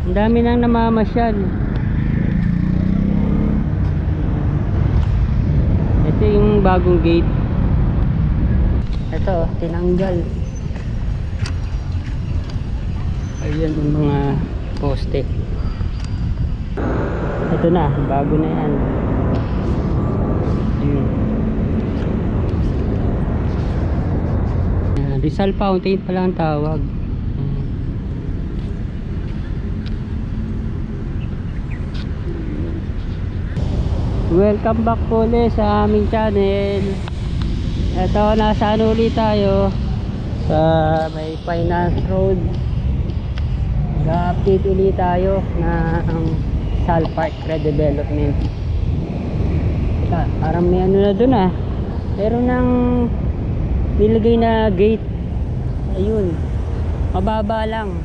Ang dami nang namamasyal. Ito yung bagong gate. Ito, tinanggal. Ayan yung mga poste. Ito na, bago na yan. Ayun. Rizal Fountain pala ang tawag. Welcome back po ulit sa aming channel. Ito, nasaan ulit tayo sa may Finance Road. Nag-update ulit tayo ng Sal Park Redevelopment. Teka, parang may ano na dun ah. Meron nang nilagay na gate. Ayun, mababa lang.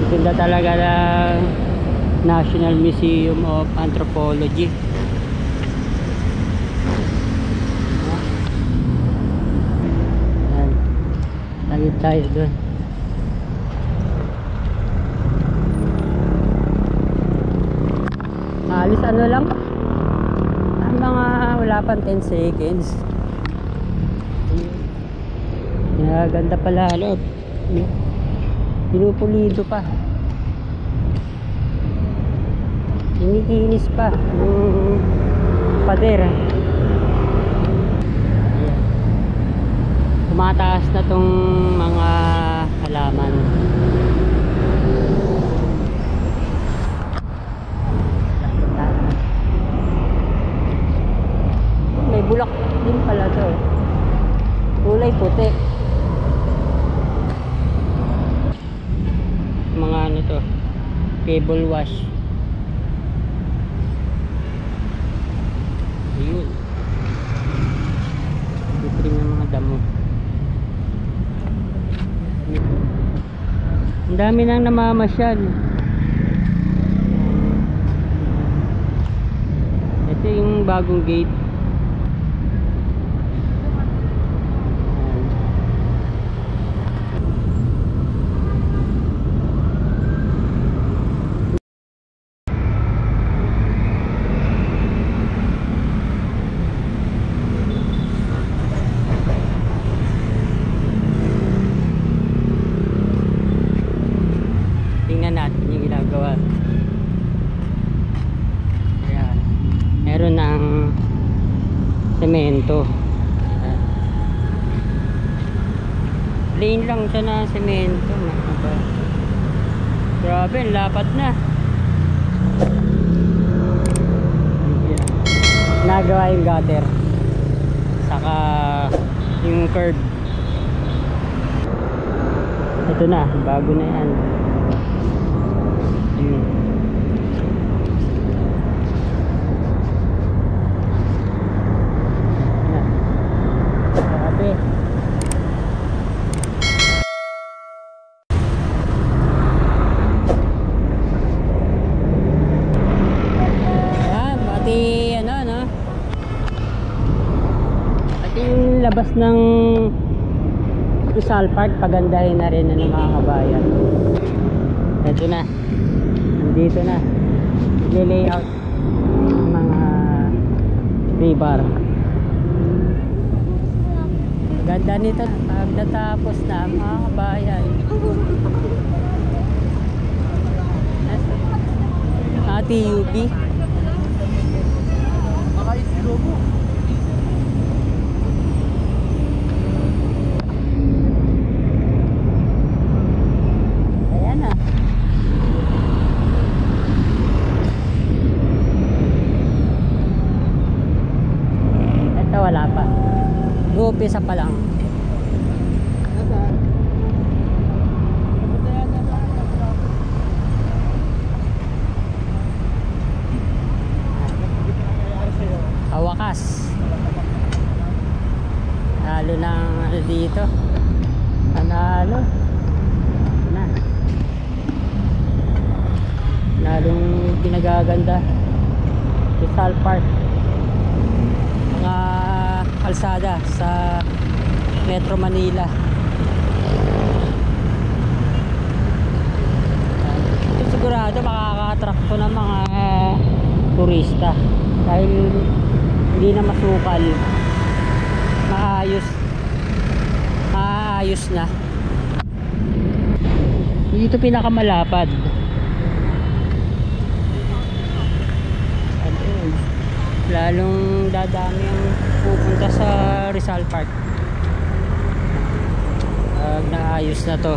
Ganda talaga ng National Museum of Anthropology. Ayan, lagi tayo doon. Alis ano lang, mga wala pang 10 seconds. Ganda pala loob. Pinupulido pa, inikinis pa yung pader. Ayan. Tumataas na tong mga halaman. May bulak din pala to, kulay puti. Mga ano to, cable wash. Ayun, bitring ng mga damo. Ang dami nang namamasyal. Ito yung bagong gate. Tingnan natin yung ginagawa. Ayan, meron ng semento. Plain lang siya na semento. Grabe, lapat na. Ayan, nagawa yung gutter saka yung curb. Ito na, bago na yan. Grabe. Ayan, pati ano no, pati yung labas ng Rizal Park pagandahin na rin ng mga kabayan. Ito na, nandito na, i-layout ng mga rebar. Ganda nito pag natapos na mga kabayan. Ati UP. Ayan na. Ito wala pa. Umpisa pa lang. Wakas lalo ng dito, panalo na, lalong pinagaganda Rizal Park, mga kalsada sa Metro Manila. Ito sigurado makaka-attract to ng mga turista dahil hindi na masukal, maayos na. Dito pinakamalapad. Lalong dadami ang pupunta sa Rizal Park pag naayos na to.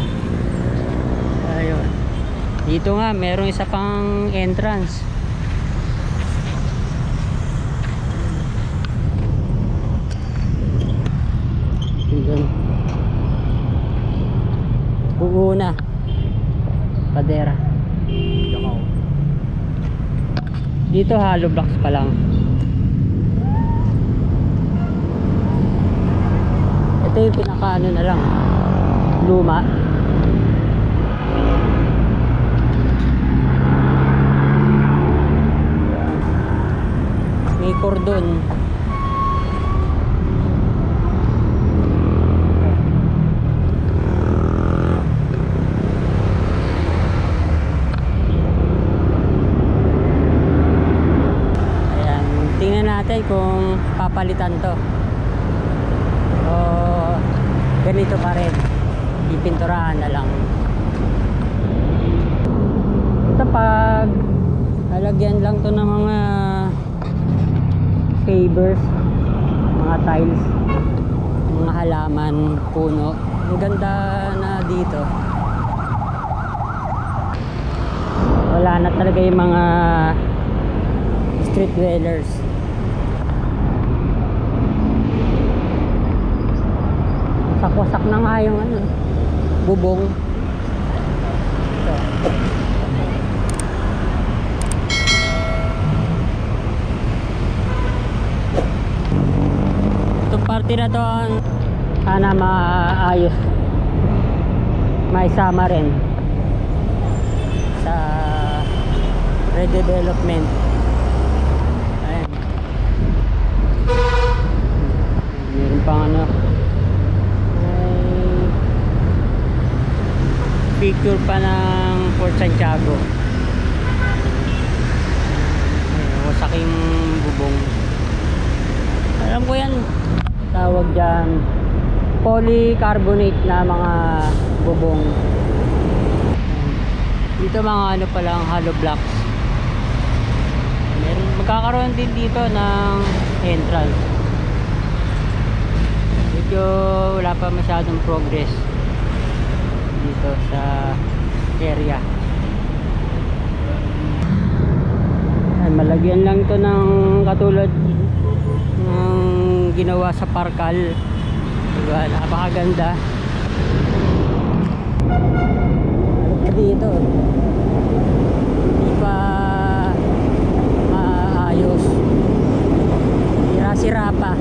Ayun, dito nga merong isa pang entrance. Yun. Buo na padera. Dito hollow blocks pa lang. Ito yung pinakaano na lang, luma. May cordon. Ayan, tingnan natin kung papalitan to o ganito pa rin, ipinturahan na lang. Ito pag lalagyan lang to ng mga pavers, mga tiles, mga halaman, puno. Ang ganda na dito. Wala na talaga yung mga street dwellers. Wasak na nga yung ano, bubong. Ito. Itong parte na to sana maayos, maisama rin sa redevelopment. Ayan. Meron pang ano, picture pa ng Fort Santiago. Wasak yung bubong. Alam ko yan, tawag dyan polycarbonate na mga bubong. Dito mga ano pa lang, hollow blocks. Magkakaroon din dito ng entrance. Medyo wala pa masyadong progress dito sa area. Ay, malagyan lang to ng katulad ng ginawa sa Parkal, diba? Napakaganda dito, hindi pa maayos, sira-sira pa.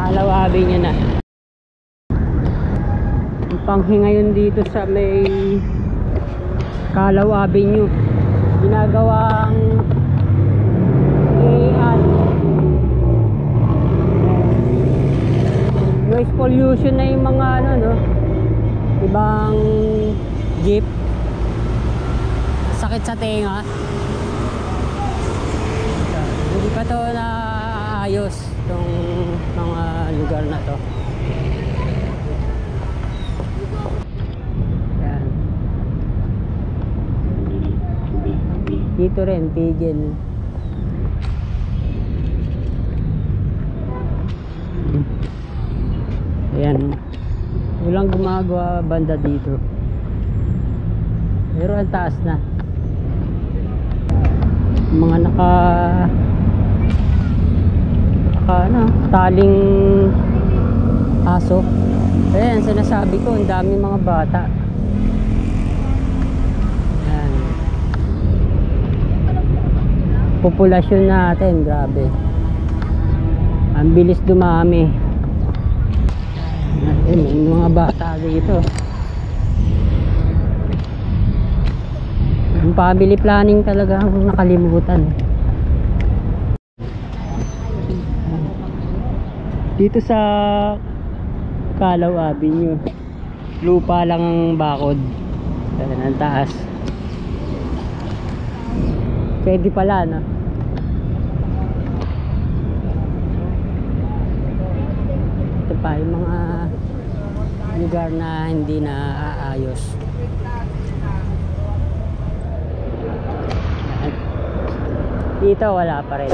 Alawabi niya na. Ang panghinga yun dito sa may Calao Avenue, ginagawang noise pollution na yung mga ano, no, ibang jeep, sakit sa tenga. Hindi pa to naayos itong mga lugar na to. Yan. Dito rin tigil. Ayan, walang gumagawa banda dito, pero ang taas na. Mga naka ano, taling aso. Ayan, sinasabi ko, ang dami mga bata. Ayan, populasyon natin, grabe, ang bilis dumami. Ayan, may mga bata dito. Yung family planning talaga ang nakalimutan. Dito sa Calao Avenue, lupa lang ang bakod. Ayan ang taas. Pwede pala, no? Ito pa yung mga lugar na hindi na aayos. Dito wala pa rin.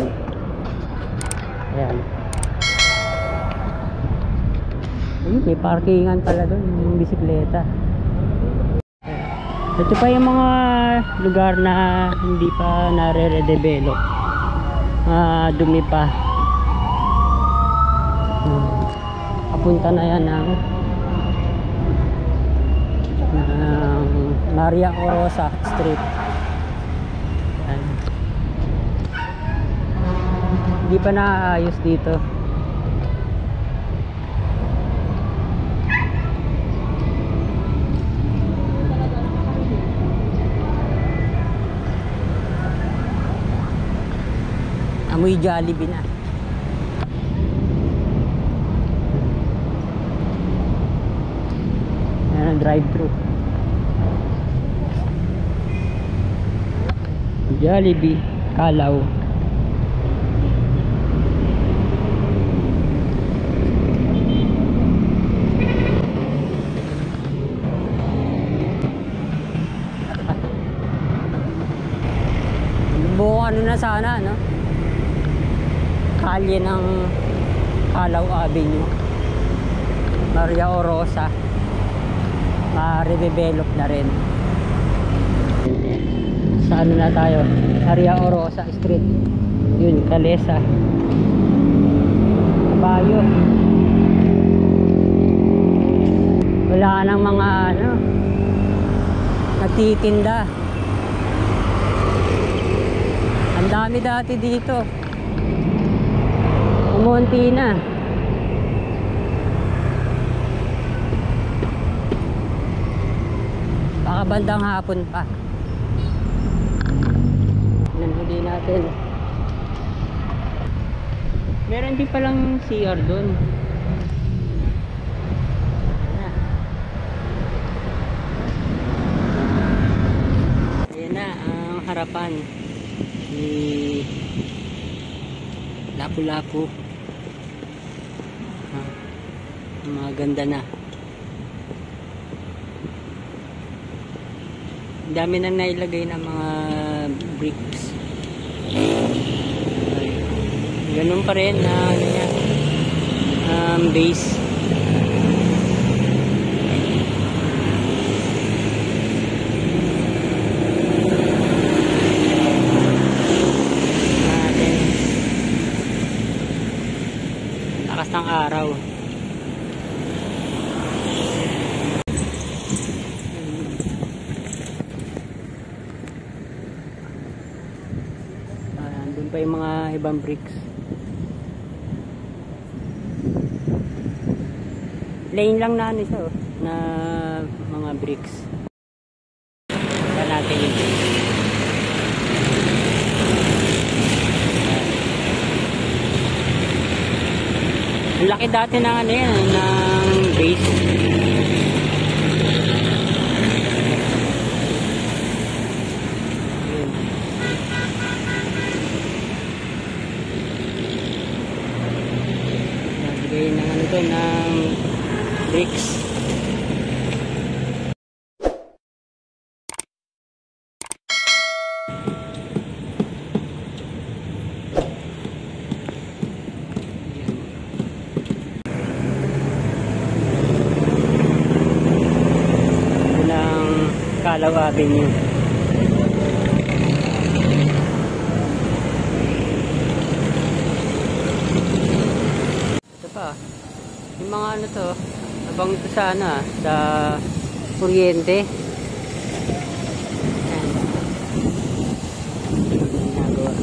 Ayan. Ayun, may parkingan pala doon, yung bisikleta. Ito pa yung mga lugar na hindi pa nare-redevelop. Dumi pa. Papunta na yan ng Maria Orosa Street. Ayan. Hindi pa naayos dito. Amoy Jollibee na. Ayan ang drive-thru. Jollibee, Calao. Buong ano na sana, no? Kalye ng Calao Avenue, Maria Orosa, ma-redevelop na rin. Sa ano na tayo, Maria Orosa Street, yun, Calesa, Kabayo. Wala nang mga ano nagtitinda. Ang dami dati dito, umunti na. Baka bandang hapon pa. Nanhuli natin. Meron din palang CR doon. Ayan na ang harapan ni Lapu-Lapu. Maganda na. Ang dami na nailagay ng mga bricks. Ganun pa rin na ano niya, base. Lakas ng araw. Doon pa yung mga ibang bricks. Lane lang na ano siya, oh, na mga bricks. Yan natin yun. Ang laki dati ng ano yan, ng base. Nagbigay ng ano to, ng bricks. Calao Avenue. Ito pa, yung mga ano to, abang ito sa ano, sa kuryente. Ayan. Ginagawa.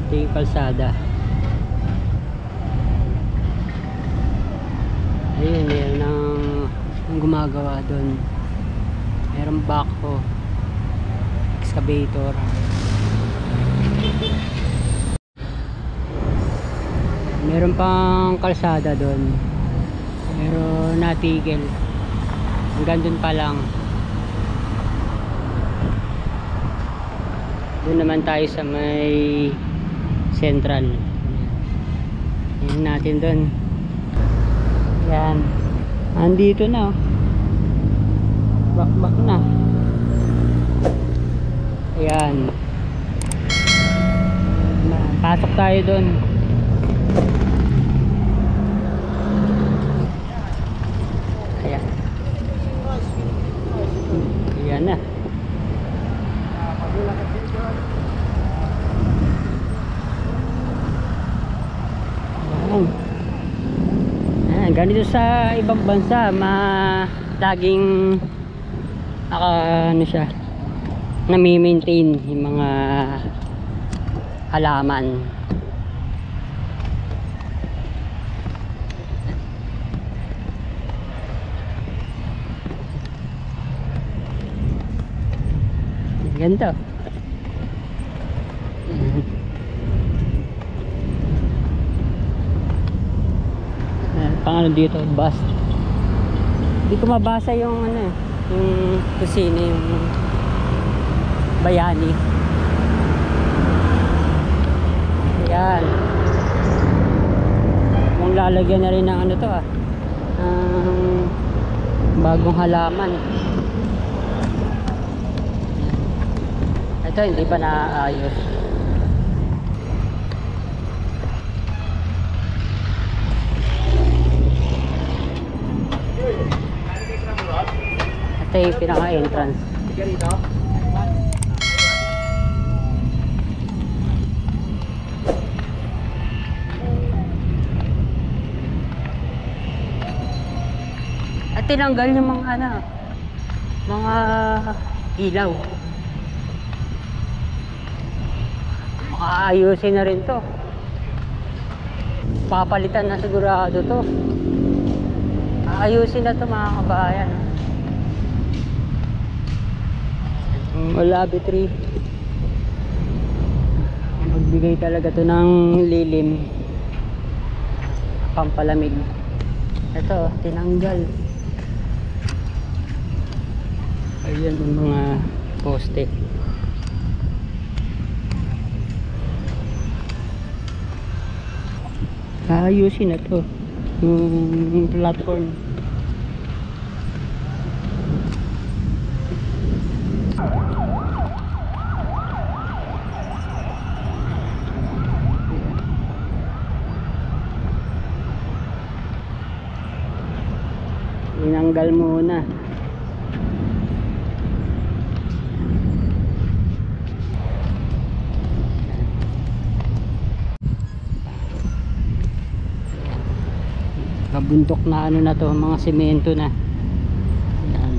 Ito yung kalsada. ang gumagawa doon. Merong backhoe, excavator. Meron pang kalsada doon, pero natigil. Hanggang doon pa lang. Doon naman tayo sa may central. Yan natin doon. Yan. Andito na. Bakbak na. Ayan. Pasok tayo doon. Ayan. Ayan na. Ganito sa ibang bansa, laging ano siya, nami-maintain yung mga halaman. Ganito. Pang ano dito, bus. Hindi ko mabasa yung ano, yung kusina, yung bayani. Ayan. Kung lalagyan na rin ng ano to bagong halaman. Ito hindi pa naayos. Ito yung pinaka-entrance. At tinanggal yung mga ano, mga ilaw. Makaayusin na rin to. Papalitan na sigurado to. Ayusin na to mga kabayan. Wallaby tree. Magbigay talaga to ng lilim, pampalamig. Ito tinanggal. Ayan yung mga poste. Ayusin na to yung platform. Tinanggal muna. Kabuntok na ano na to, mga semento na. Yan.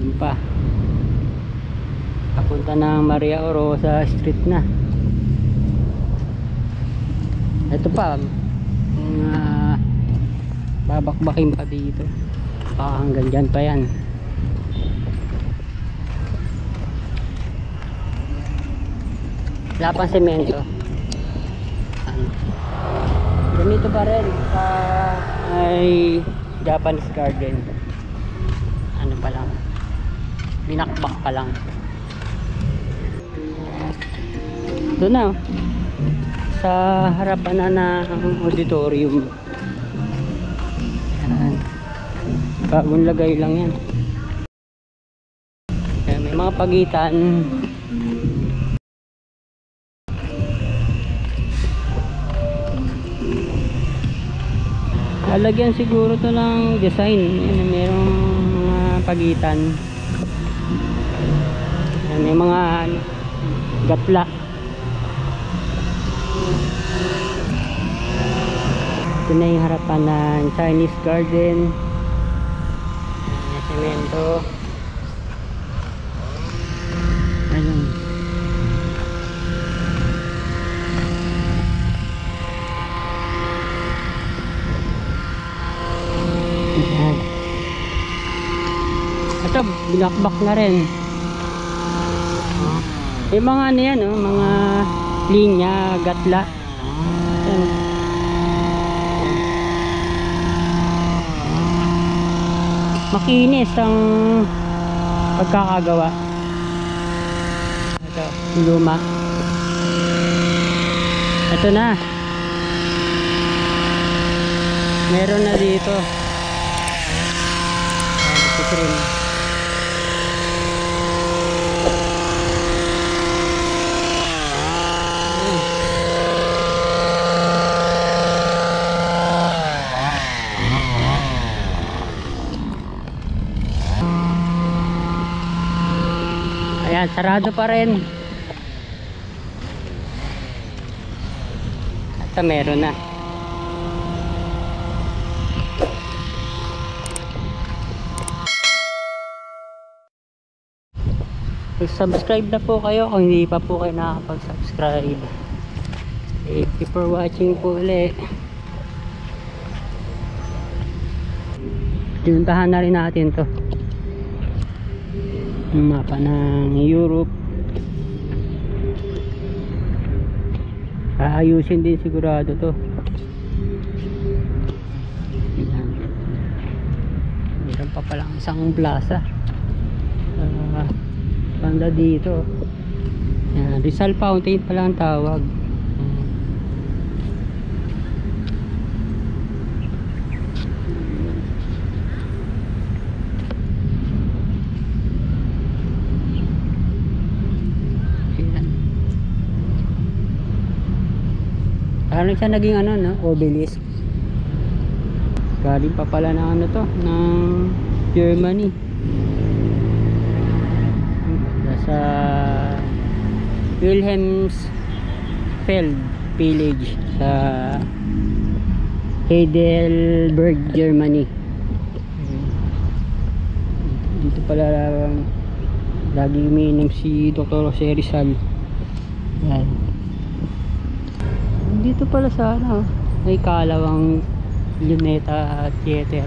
Yun pa. Papunta ng Maria Orosa Street na. Ito pa, babakbakin pa dito. Baka hanggang dyan pa yan. Wala pang semento. Ganito pa rin sa ay Japanese garden. Ano pa lang, binakbak pa lang. Ito na sa harapan na ng auditorium. Yan. Bagong lagay lang yan. Yan, may mga pagitan. Lalagyan siguro to ng design. Yan, merong mga pagitan. Yan, may mga gatla. Ito na yung harapan ng Chinese garden. Yan, semento. Ayun. Ayan. Ito, binakbak na rin. Yung mga ano yan, oh, mga linya, gatla. Ayan. Makinis ang pagkakagawa. Ito, luma. Ito na. Meron na dito. Ayan, ito trim. Ayan, sarado pa rin. Ito meron na. Subscribe na po kayo kung hindi pa po kayo nakakapag-subscribe. Thank you for watching po ulit. Pinuntahan na rin natin to, yung mapa ng Europe. Aayusin din sigurado to. Ayan. Meron pa palang isang plaza banda dito. Ayan, Rizal Fountain pala ang tawag. Parang siya naging ano, no? Obelisk. Galing pa pala ng ano to, ng Germany. Nasa Wilhelmsfeld village sa Heidelberg, Germany. Dito pala lagi umiinom si Dr. Jose Rizal. Yan. Dito pala sa ano, may kalawang Luneta Theater.